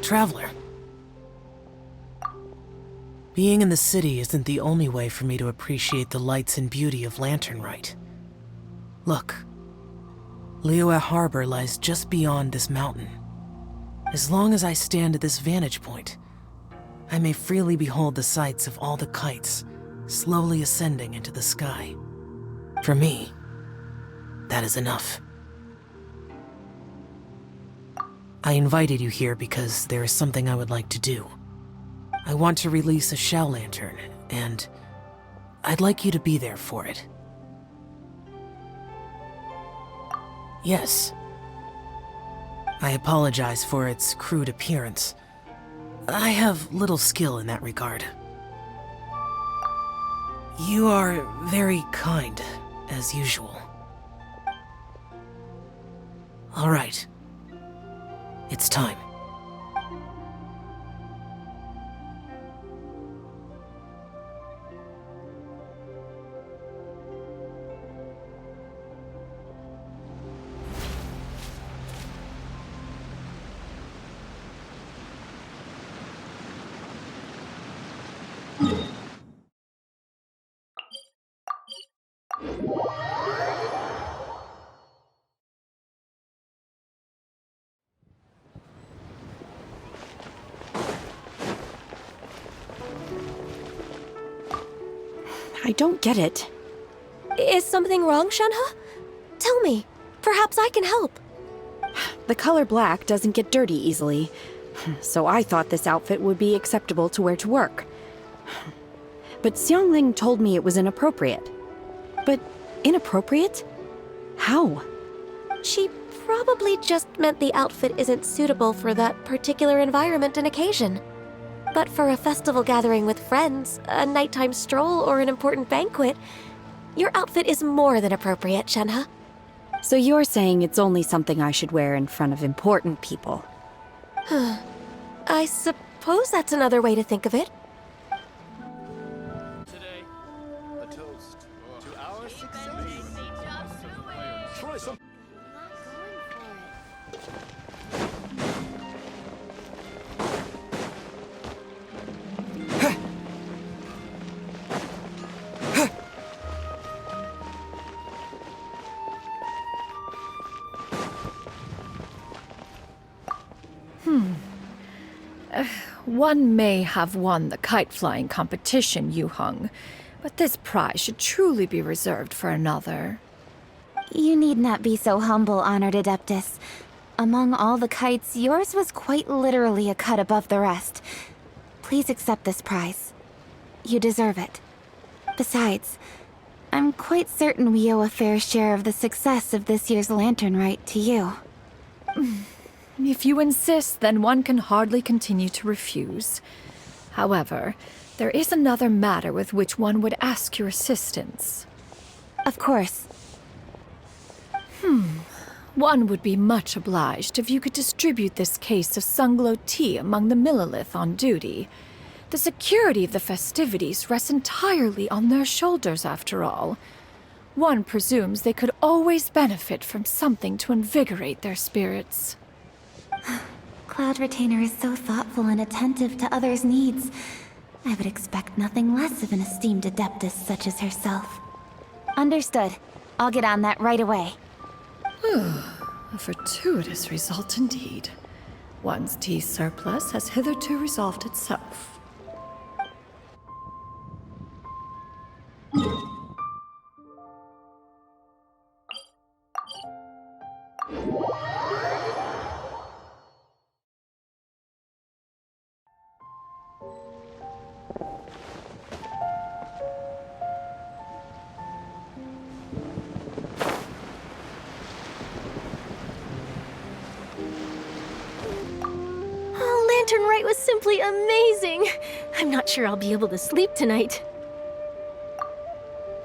Traveler. Being in the city isn't the only way for me to appreciate the lights and beauty of Lanternrite. Look. Liyue Harbor lies just beyond this mountain. As long as I stand at this vantage point, I may freely behold the sights of all the kites slowly ascending into the sky. For me, that is enough. I invited you here because there is something I would like to do. I want to release a shell lantern, and I'd like you to be there for it. Yes. I apologize for its crude appearance. I have little skill in that regard. You are very kind, as usual. All right. It's time. I don't get it. Is something wrong, Shenhe? Tell me. Perhaps I can help. The color black doesn't get dirty easily, so I thought this outfit would be acceptable to wear to work. But Xiangling told me it was inappropriate. But inappropriate? How? She probably just meant the outfit isn't suitable for that particular environment and occasion. But for a festival gathering with friends, a nighttime stroll, or an important banquet, your outfit is more than appropriate, Shenhe. So you're saying it's only something I should wear in front of important people? I suppose that's another way to think of it. Today, a toast to our success. Try some. One may have won the kite-flying competition you hung, but this prize should truly be reserved for another. You need not be so humble, Honored Adeptus. Among all the kites, yours was quite literally a cut above the rest. Please accept this prize. You deserve it. Besides, I'm quite certain we owe a fair share of the success of this year's Lanternrite to you. If you insist, then one can hardly continue to refuse. However, there is another matter with which one would ask your assistance. Of course. One would be much obliged if you could distribute this case of Sunglow tea among the Millilith on duty. The security of the festivities rests entirely on their shoulders, after all. One presumes they could always benefit from something to invigorate their spirits. Cloud Retainer is so thoughtful and attentive to others' needs. I would expect nothing less of an esteemed adeptus such as herself. Understood. I'll get on that right away. A fortuitous result indeed. One's tea surplus has hitherto resolved itself. Lanternrite was simply amazing! I'm not sure I'll be able to sleep tonight.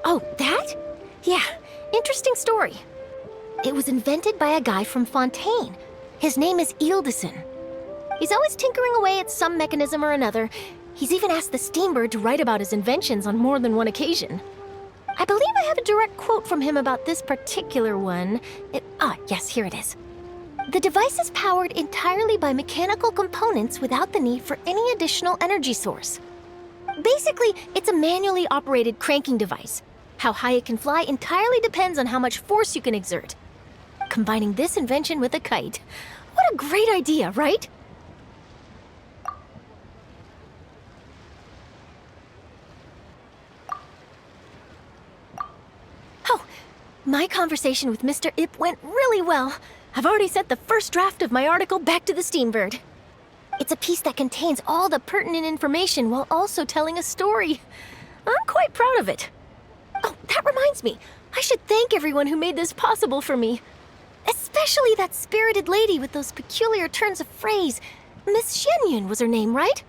Oh, that? Yeah, interesting story. It was invented by a guy from Fontaine. His name is Iridescent. He's always tinkering away at some mechanism or another. He's even asked the Steambird to write about his inventions on more than one occasion. I believe I have a direct quote from him about this particular one. Yes, here it is. The device is powered entirely by mechanical components without the need for any additional energy source. Basically, it's a manually operated cranking device. How high it can fly entirely depends on how much force you can exert. Combining this invention with a kite. What a great idea, right? Oh, my conversation with Mr. Ip went really well. I've already sent the first draft of my article back to the Steambird. It's a piece that contains all the pertinent information while also telling a story. I'm quite proud of it. Oh, that reminds me. I should thank everyone who made this possible for me. Especially that spirited lady with those peculiar turns of phrase. Miss Shenyun was her name, right?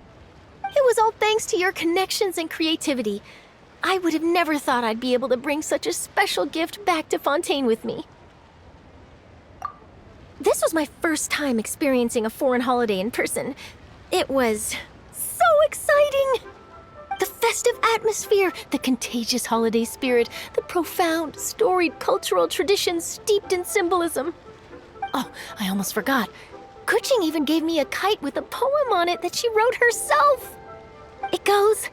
It was all thanks to your connections and creativity. I would have never thought I'd be able to bring such a special gift back to Fontaine with me. This was my first time experiencing a foreign holiday in person. It was so exciting! The festive atmosphere, the contagious holiday spirit, the profound, storied cultural traditions steeped in symbolism. Oh, I almost forgot. Kuching even gave me a kite with a poem on it that she wrote herself. It goes,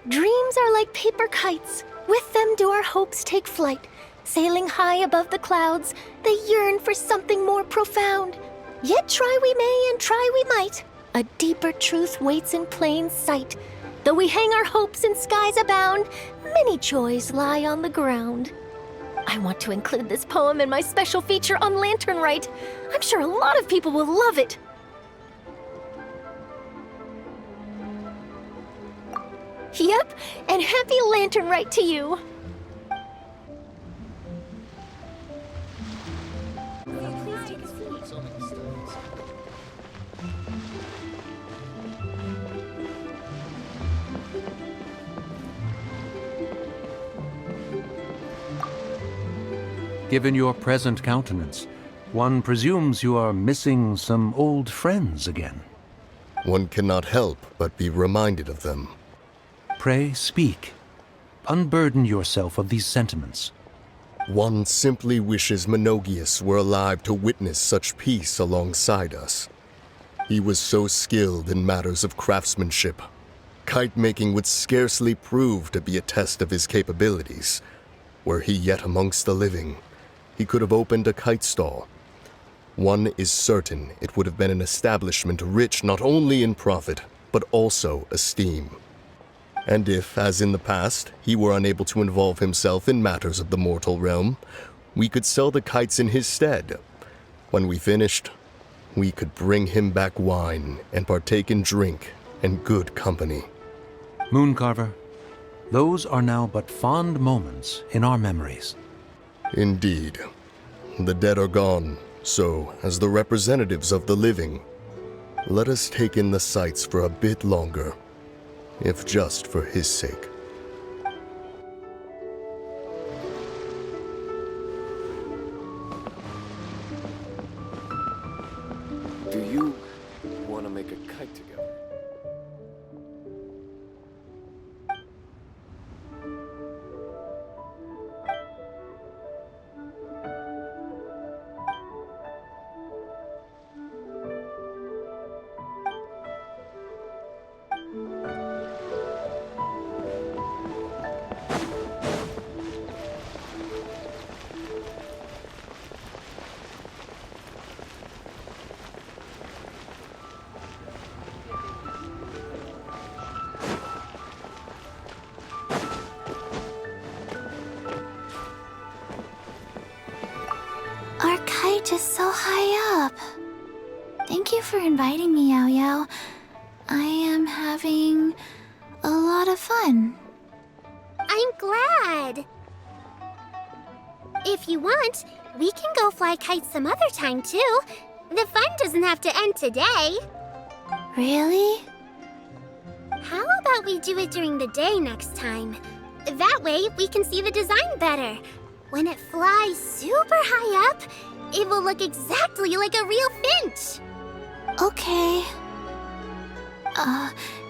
"Dreams are like paper kites. With them do our hopes take flight. Sailing high above the clouds, they yearn for something more profound. Yet try we may and try we might. A deeper truth waits in plain sight. Though we hang our hopes in skies abound, many joys lie on the ground." I want to include this poem in my special feature on Lantern Rite. I'm sure a lot of people will love it. Yep, and happy Lantern Rite to you. Given your present countenance, one presumes you are missing some old friends again. One cannot help but be reminded of them. Pray speak. Unburden yourself of these sentiments. One simply wishes Menogius were alive to witness such peace alongside us. He was so skilled in matters of craftsmanship. Kite-making would scarcely prove to be a test of his capabilities. Were he yet amongst the living, he could have opened a kite stall. One is certain it would have been an establishment rich not only in profit, but also esteem. And if, as in the past, he were unable to involve himself in matters of the mortal realm, we could sell the kites in his stead. When we finished, we could bring him back wine and partake in drink and good company. Mooncarver, those are now but fond moments in our memories. Indeed. The dead are gone, so, as the representatives of the living, let us take in the sights for a bit longer, if just for his sake. Do you want to make a kite together? Our kite is so high up. Thank you for inviting me, Yao Yao. I am having a lot of fun. I'm glad. If you want, we can go fly kites some other time too. The fun doesn't have to end today. Really? How about we do it during the day next time? That way we can see the design better. When it flies super high up, it will look exactly like a real finch. Okay.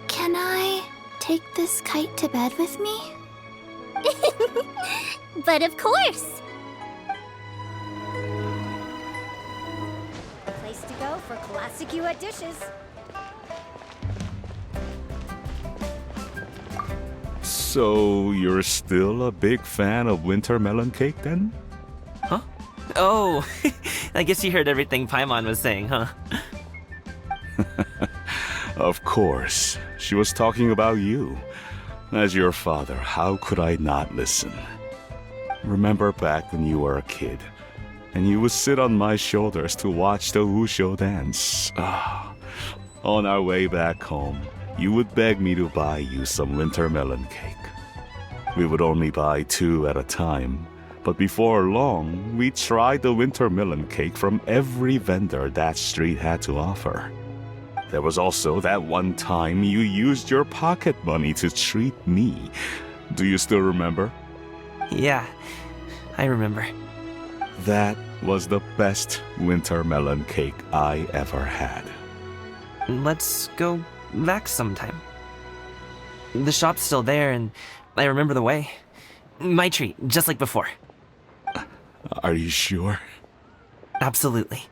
Can I take this kite to bed with me? But of course. for classic you at dishes. So, you're still a big fan of winter melon cake then? Huh? Oh, I guess you heard everything Paimon was saying, huh? Of course. She was talking about you. As your father, how could I not listen? Remember back when you were a kid, and you would sit on my shoulders to watch the Wushu dance. On our way back home, you would beg me to buy you some winter melon cake. We would only buy 2 at a time, but before long, we tried the winter melon cake from every vendor that street had to offer. There was also that one time you used your pocket money to treat me. Do you still remember? Yeah, I remember. That was the best winter melon cake I ever had. Let's go back sometime. The shop's still there, and I remember the way. My treat, just like before. Are you sure? Absolutely.